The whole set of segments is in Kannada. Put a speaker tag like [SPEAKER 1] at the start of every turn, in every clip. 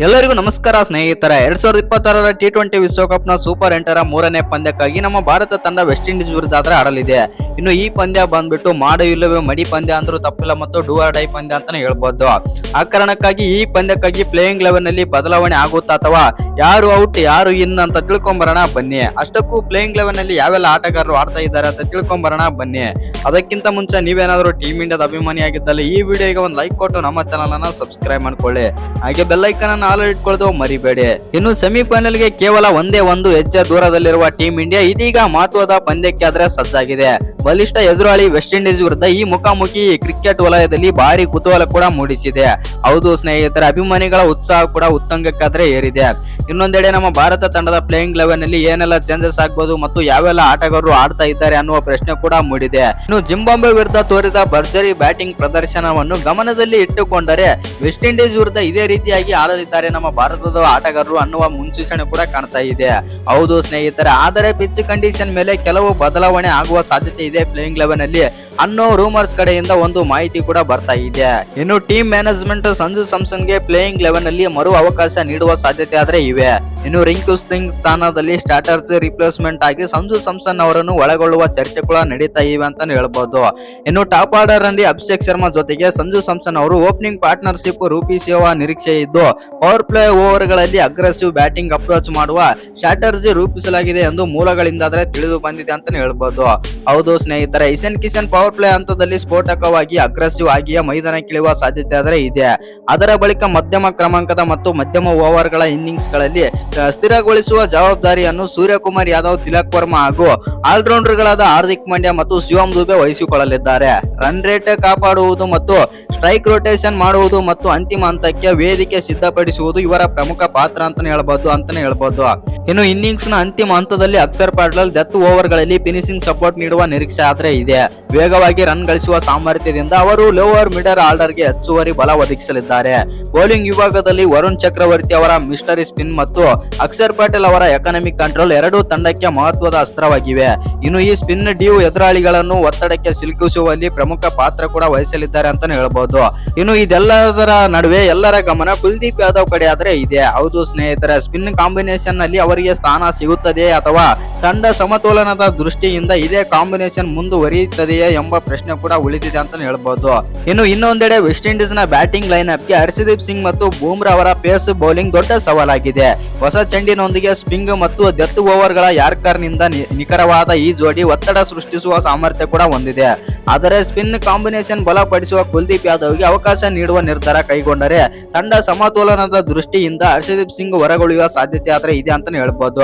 [SPEAKER 1] ಎಲ್ಲರಿಗೂ ನಮಸ್ಕಾರ ಸ್ನೇಹಿತರೆ. 2026ರ T20 ವಿಶ್ವಕಪ್ನ ಸೂಪರ್ 8ರ ಮೂರನೇ ಪಂದ್ಯಕ್ಕಾಗಿ ನಮ್ಮ ಭಾರತ ತಂಡ ವೆಸ್ಟ್ ಇಂಡೀಸ್ ವಿರುದ್ಧ ಆಡಲಿದೆ. ಇನ್ನು ಈ ಪಂದ್ಯ ಬಂದ್ಬಿಟ್ಟು ಮಾಡು ಇಲ್ಲವೇ ಮಡಿ ಪಂದ್ಯ ಅಂದ್ರೂ ತಪ್ಪಿಲ್ಲ ಮತ್ತು ಡೂ ಆರ್ ಡೈ ಪಂದ್ಯ ಅಂತಾನೆ ಹೇಳ್ಬೋದು. ಆ ಕಾರಣಕ್ಕಾಗಿ ಈ ಪಂದ್ಯಕ್ಕಾಗಿ ಪ್ಲೇಯಿಂಗ್ 11 ನಲ್ಲಿ ಬದಲಾವಣೆ ಆಗುತ್ತಾ ಅಥವಾ ಯಾರು ಔಟ್ ಯಾರು ಇನ್ ಅಂತ ತಿಳ್ಕೊಂಬರೋಣ ಬನ್ನಿ. ಅಷ್ಟಕ್ಕೂ ಪ್ಲೇಯಿಂಗ್ 11 ನಲ್ಲಿ ಯಾವೆಲ್ಲ ಆಟಗಾರರು ಆಡ್ತಾ ಇದ್ದಾರೆ ಅಂತ ತಿಳ್ಕೊಂಬರೋಣ ಬನ್ನಿ. ಅದಕ್ಕಿಂತ ಮುಂಚೆ ನೀವೇನಾದ್ರೂ ಟೀಮ್ ಇಂಡಿಯಾದ ಅಭಿಮಾನಿಯಾಗಿದ್ದಲ್ಲಿ ಈ ವಿಡಿಯೋಗೆ ಒಂದು ಲೈಕ್ ಕೊಟ್ಟು ನಮ್ಮ ಚಾನಲ್ ಅನ್ನ ಸಬ್ಸ್ಕ್ರೈಬ್ ಮಾಡ್ಕೊಳ್ಳಿ. ಹಾಗೆ ಬೆಲ್ ಐಕಾನ್ ಅನ್ನು ಆಲ್ ಇಟ್ಕೊಳ್ಳೋದು ಮರಿಬೇಡಿ. ಇನ್ನು ಸೆಮಿಫೈನಲ್ ಗೆ ಕೇವಲ ಒಂದೇ ಒಂದು ಹೆಜ್ಜೆ ದೂರದಲ್ಲಿರುವ ಟೀಮ್ ಇಂಡಿಯಾ ಇದೀಗ ಮಹತ್ವದ ಪಂದ್ಯಕ್ಕೆ ಆದ್ರೆ ಸಜ್ಜಾಗಿದೆ. ಬಲಿಷ್ಠ ಎದುರಾಳಿ ವೆಸ್ಟ್ ಇಂಡೀಸ್ ವಿರುದ್ಧ ಈ ಮುಖಾಮುಖಿ ಕ್ರಿಕೆಟ್ ವಲಯದಲ್ಲಿ ಭಾರಿ ಕುತೂಹಲ ಕೂಡ ಮೂಡಿಸಿದೆ. ಹೌದು ಸ್ನೇಹಿತರ, ಅಭಿಮಾನಿಗಳ ಉತ್ಸಾಹ ಕೂಡ ಉತ್ತುಂಗಕ್ಕಾದ್ರೆ ಏರಿದೆ. ಇನ್ನೊಂದೆಡೆ ನಮ್ಮ ಭಾರತ ತಂಡದ ಪ್ಲೇಯಿಂಗ್ 11 ನಲ್ಲಿ ಏನೆಲ್ಲ ಚೇಂಜಸ್ ಆಗ್ಬಹುದು ಮತ್ತು ಯಾವೆಲ್ಲ ಆಟಗಾರರು ಆಡ್ತಾ ಇದ್ದಾರೆ ಅನ್ನುವ ಪ್ರಶ್ನೆ ಕೂಡ ಮೂಡಿದೆ. ಇನ್ನು ಜಿಂಬಾಬ್ವೆ ವಿರುದ್ಧ ತೋರಿದ ಭರ್ಜರಿ ಬ್ಯಾಟಿಂಗ್ ಪ್ರದರ್ಶನವನ್ನು ಗಮನದಲ್ಲಿ ಇಟ್ಟುಕೊಂಡರೆ ವೆಸ್ಟ್ ಇಂಡೀಸ್ ವಿರುದ್ಧ ಇದೇ ರೀತಿಯಾಗಿ ಆಡಲಿದ್ದಾರೆ ನಮ್ಮ ಭಾರತದ ಆಟಗಾರರು ಅನ್ನುವ ಮುನ್ಸೂಚನೆ ಕೂಡ ಕಾಣ್ತಾ ಇದೆ. ಹೌದು ಸ್ನೇಹಿತರೆ, ಆದರೆ ಪಿಚ್ ಕಂಡೀಷನ್ ಮೇಲೆ ಕೆಲವು ಬದಲಾವಣೆ ಆಗುವ ಸಾಧ್ಯತೆ ಇದೆ ಪ್ಲೇಯಿಂಗ್ 11 ನಲ್ಲಿ ಅನ್ನೋ ರೂಮರ್ಸ್ ಕಡೆಯಿಂದ ಒಂದು ಮಾಹಿತಿ ಕೂಡ ಬರ್ತಾ ಇದೆ. ಇನ್ನು ಟೀಮ್ ಮ್ಯಾನೇಜ್ಮೆಂಟ್ ಸಂಜು ಸ್ಯಾಮ್ಸನ್ ಗೆ ಪ್ಲೇಯಿಂಗ್ 11 ನಲ್ಲಿ ಮರು ಅವಕಾಶ ನೀಡುವ ಸಾಧ್ಯತೆ ಆದ್ರೆ ಇವೆ. ಇನ್ನು ರಿಂಕು ಸಿಂಗ್ ಸ್ಥಾನದಲ್ಲಿ ಸ್ಟಾರ್ಟರ್ಸ್ ರಿಪ್ಲೇಸ್ಮೆಂಟ್ ಆಗಿ ಸಂಜು ಸ್ಯಾಮ್ಸನ್ ಅವರನ್ನು ಒಳಗೊಳ್ಳುವ ಚರ್ಚೆ ಕೂಡ ನಡೀತಾ ಇವೆ ಅಂತ ಹೇಳ್ಬಹುದು. ಇನ್ನು ಟಾಪ್ ಆರ್ಡರ್ ನಲ್ಲಿ ಅಭಿಷೇಕ್ ಶರ್ಮಾ ಜೊತೆಗೆ ಸಂಜು ಸ್ಯಾಮ್ಸನ್ ಅವರು ಓಪನಿಂಗ್ ಪಾರ್ಟ್ನರ್ಶಿಪ್ ರೂಪಿಸುವ ನಿರೀಕ್ಷೆ ಇದ್ದು ಪವರ್ ಪ್ಲೇ ಓವರ್ ಗಳಲ್ಲಿ ಅಗ್ರೆಸಿವ್ ಬ್ಯಾಟಿಂಗ್ ಅಪ್ರೋಚ್ ಮಾಡುವ ಸ್ಟ್ರಾಟಜಿ ರೂಪಿಸಲಾಗಿದೆ ಎಂದು ಮೂಲಗಳಿಂದಾದ್ರೆ ತಿಳಿದು ಬಂದಿದೆ ಅಂತ ಹೇಳ್ಬಹುದು. ಹೌದು ಸ್ನೇಹಿತರೆ, ಇಶಾನ್ ಕಿಶನ್ ಪವರ್ ಪ್ಲೇ ಹಂತದಲ್ಲಿ ಸ್ಫೋಟಕವಾಗಿ ಅಗ್ರೆಸಿವ್ ಆಗಿಯೇ ಮೈದಾನಕ್ಕಿಳಿಯುವ ಸಾಧ್ಯತೆ ಆದರೆ ಇದೆ. ಅದರ ಬಳಿಕ ಮಧ್ಯಮ ಕ್ರಮಾಂಕದ ಮತ್ತು ಮಧ್ಯಮ ಓವರ್ ಗಳ ಇನ್ನಿಂಗ್ಸ್ ಗಳಲ್ಲಿ ಸ್ಥಿರಗೊಳಿಸುವ ಜವಾಬ್ದಾರಿಯನ್ನು ಸೂರ್ಯಕುಮಾರ್ ಯಾದವ್, ತಿಲಕ್ ವರ್ಮಾ ಹಾಗೂ ಆಲ್ರೌಂಡರ್ ಗಳಾದ ಹಾರ್ದಿಕ್ ಪಾಂಡ್ಯ ಮತ್ತು ಶಿವಮ್ ದುಬೆ ವಹಿಸಿಕೊಳ್ಳಲಿದ್ದಾರೆ. ರನ್ ರೇಟ್ ಕಾಪಾಡುವುದು ಮತ್ತು ಸ್ಟ್ರೈಕ್ ರೊಟೇಷನ್ ಮಾಡುವುದು ಮತ್ತು ಅಂತಿಮ ಹಂತಕ್ಕೆ ವೇದಿಕೆ ಸಿದ್ಧಪಡಿಸುವುದು ಇವರ ಪ್ರಮುಖ ಪಾತ್ರ ಅಂತಾನೆ ಹೇಳ್ಬಹುದು. ಇನ್ನು ಇನ್ನಿಂಗ್ಸ್ ನ ಅಂತಿಮ ಹಂತದಲ್ಲಿ ಅಕ್ಷರ್ ಪಟೇಲ್ ಡೆತ್ ಓವರ್ ಗಳಲ್ಲಿ ಫಿನಿಶಿಂಗ್ ಸಪೋರ್ಟ್ ನೀಡುವ ನಿರೀಕ್ಷೆ ಆದ್ರೆ ಇದೆ. ವೇಗವಾಗಿ ರನ್ ಗಳಿಸುವ ಸಾಮರ್ಥ್ಯದಿಂದ ಅವರು ಲೋವರ್ ಮಿಡಲ್ ಆರ್ಡರ್ ಗೆ ಹೆಚ್ಚುವರಿ ಬಲ ಒದಗಿಸಲಿದ್ದಾರೆ. ಬೌಲಿಂಗ್ ವಿಭಾಗದಲ್ಲಿ ವರುಣ್ ಚಕ್ರವರ್ತಿ ಅವರ ಮಿಸ್ಟರಿ ಸ್ಪಿನ್ ಮತ್ತು ಅಕ್ಷರ್ ಪಟೇಲ್ ಅವರ ಎಕನಾಮಿಕ್ ಕಂಟ್ರೋಲ್ ಎರಡೂ ತಂಡಕ್ಕೆ ಮಹತ್ವದ ಅಸ್ತ್ರವಾಗಿವೆ. ಇನ್ನು ಈ ಸ್ಪಿನ್ ಡ್ಯೂ ಎದುರಾಳಿಗಳನ್ನು ಒತ್ತಡಕ್ಕೆ ಸಿಲುಕಿಸುವಲ್ಲಿ ಪ್ರಮುಖ ಪಾತ್ರ ಕೂಡ ವಹಿಸಲಿದ್ದಾರೆ ಅಂತಾನೆ ಹೇಳ್ಬಹುದು. ಇನ್ನು ಇದೆಲ್ಲದರ ನಡುವೆ ಎಲ್ಲರ ಗಮನ ಕುಲ್ದೀಪ್ ಯಾದವ್ ಕಡೆ ಆದ್ರೆ ಇದೆ. ಹೌದು ಸ್ನೇಹಿತರೆ, ಸ್ಪಿನ್ ಕಾಂಬಿನೇಷನ್ ನಲ್ಲಿ ಅವರಿಗೆ ಸ್ಥಾನ ಸಿಗುತ್ತದೆ ಅಥವಾ ತಂಡ ಸಮತೋಲನದ ದೃಷ್ಟಿಯಿಂದ ಇದೇ ಕಾಂಬಿನೇಷನ್ ಮುಂದುವರಿಯುತ್ತದೆಯೇ ಎಂಬ ಪ್ರಶ್ನೆ ಕೂಡ ಉಳಿದಿದೆ ಅಂತ ಹೇಳ್ಬಹುದು. ಇನ್ನು ಇನ್ನೊಂದೆಡೆ ವೆಸ್ಟ್ ಇಂಡೀಸ್ ನ ಬ್ಯಾಟಿಂಗ್ ಲೈನ್ ಅಪ್ ಗೆ ಹರ್ಷದೀಪ್ ಸಿಂಗ್ ಮತ್ತು ಬೂಮ್ರಾ ಅವರ ಪೇಸ್ ಬೌಲಿಂಗ್ ದೊಡ್ಡ ಸವಾಲಾಗಿದೆ. ಹೊಸ ಚೆಂಡಿನೊಂದಿಗೆ ಸ್ಪಿಂಗ್ ಮತ್ತು ಡೆತ್ ಓವರ್ ಗಳ ಯಾರ್ಕರ್ ನಿಂದ ನಿಖರವಾದ ಈ ಜೋಡಿ ಒತ್ತಡ ಸೃಷ್ಟಿಸುವ ಸಾಮರ್ಥ್ಯ ಕೂಡ ಹೊಂದಿದೆ. ಆದರೆ ಸ್ಪಿನ್ ಕಾಂಬಿನೇಷನ್ ಬಲಪಡಿಸುವ ಕುಲ್ದೀಪ್ ಯಾದವ್ಗೆ ಅವಕಾಶ ನೀಡುವ ನಿರ್ಧಾರ ಕೈಗೊಂಡರೆ ತಂಡ ಸಮತೋಲನದ ದೃಷ್ಟಿಯಿಂದ ಹರ್ಷದೀಪ್ ಸಿಂಗ್ ಹೊರಗುಳಿಯುವ ಸಾಧ್ಯತೆ ಆದ್ರೆ ಇದೆ ಅಂತ ಹೇಳ್ಬಹುದು.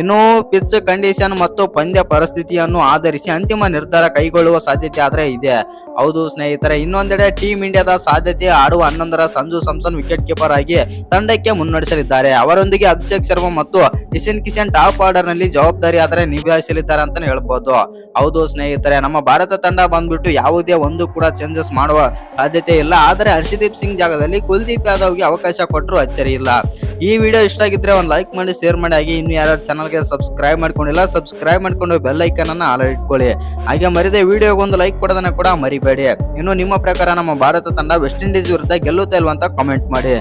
[SPEAKER 1] ಇನ್ನು ಪಿಚ್ ಕಂಡೀಷನ್ ಮತ್ತು ಪಂದ್ಯ ಪರಿಸ್ಥಿತಿಯನ್ನು ಆಧರಿಸಿ ಅಂತಿಮ ನಿರ್ಧಾರ ಕೈಗೊಳ್ಳುವ ಸಾಧ್ಯತೆ ಆದ್ರೆ ಇದೆ. ಹೌದು ಸ್ನೇಹಿತರೆ, ಇನ್ನೊಂದೆಡೆ ಟೀಮ್ ಇಂಡಿಯಾದ ಸಾಧ್ಯತೆ ಆಡುವ 11ರ ಸಂಜು ಸ್ಯಾಮ್ಸನ್ ವಿಕೆಟ್ ಕೀಪರ್ ಆಗಿ ತಂಡಕ್ಕೆ ಮುನ್ನಡೆಸಲಿದ್ದಾರೆ. ಅವರೊಂದಿಗೆ ಅಭಿಷೇಕ್ ಶರ್ಮಾ ಮತ್ತು ಇಶಾನ್ ಕಿಶನ್ ಟಾಪ್ ಆರ್ಡರ್ ನಲ್ಲಿ ಜವಾಬ್ದಾರಿ ಆದ್ರೆ ನಿಭಾಯಿಸಲಿದ್ದಾರೆ ಅಂತ ಹೇಳ್ಬಹುದು. ಹೌದು ಸ್ನೇಹಿತರೆ, ನಮ್ಮ ಭಾರತ ತಂಡ ಬಂದ್ಬಿಟ್ಟು ಯಾವುದೇ ಒಂದು ಕೂಡ ಚೇಂಜಸ್ ಮಾಡುವ ಸಾಧ್ಯತೆ ಇಲ್ಲ. ಆದರೆ ಹರ್ಷದೀಪ್ ಸಿಂಗ್ ಜಾಗದಲ್ಲಿ ಕುಲ್ದೀಪ್ ಯಾದವ್ಗೆ ಅವಕಾಶ ಕೊಟ್ಟರು ಅಚ್ಚರಿ ಇಲ್ಲ. ಈ ವಿಡಿಯೋ ಇಷ್ಟ ಆಗಿದ್ರೆ ಒಂದು ಲೈಕ್ ಮಾಡಿ, ಶೇರ್ ಮಾಡಿ. ಹಾಗೆ ಇನ್ನು ಯಾರು ಚಾನಲ್ಗೆ ಸಬ್ಸ್ಕ್ರೈಬ್ ಮಾಡ್ಕೊಂಡಿಲ್ಲ ಸಬ್ಸ್ಕ್ರೈಬ್ ಮಾಡ್ಕೊಂಡು ಬೆಲ್ ಐಕಾನ್ ಅನ್ನ ಆಲ್ ಇಟ್ಕೊಳ್ಳಿ. ಹಾಗೆ ಮರಿದೆ ವಿಡಿಯೋಗೆ ಒಂದು ಲೈಕ್ ಕೊಡೋದನ್ನ ಕೂಡ ಮರಿಬೇಡಿ. ಇನ್ನು ನಿಮ್ಮ ಪ್ರಕಾರ ನಮ್ಮ ಭಾರತ ತಂಡ ವೆಸ್ಟ್ ಇಂಡೀಸ್ ವಿರುದ್ಧ ಗೆಲ್ಲುತ್ತಾ ಇಲ್ವಾ ಅಂತ ಕಾಮೆಂಟ್ ಮಾಡಿ.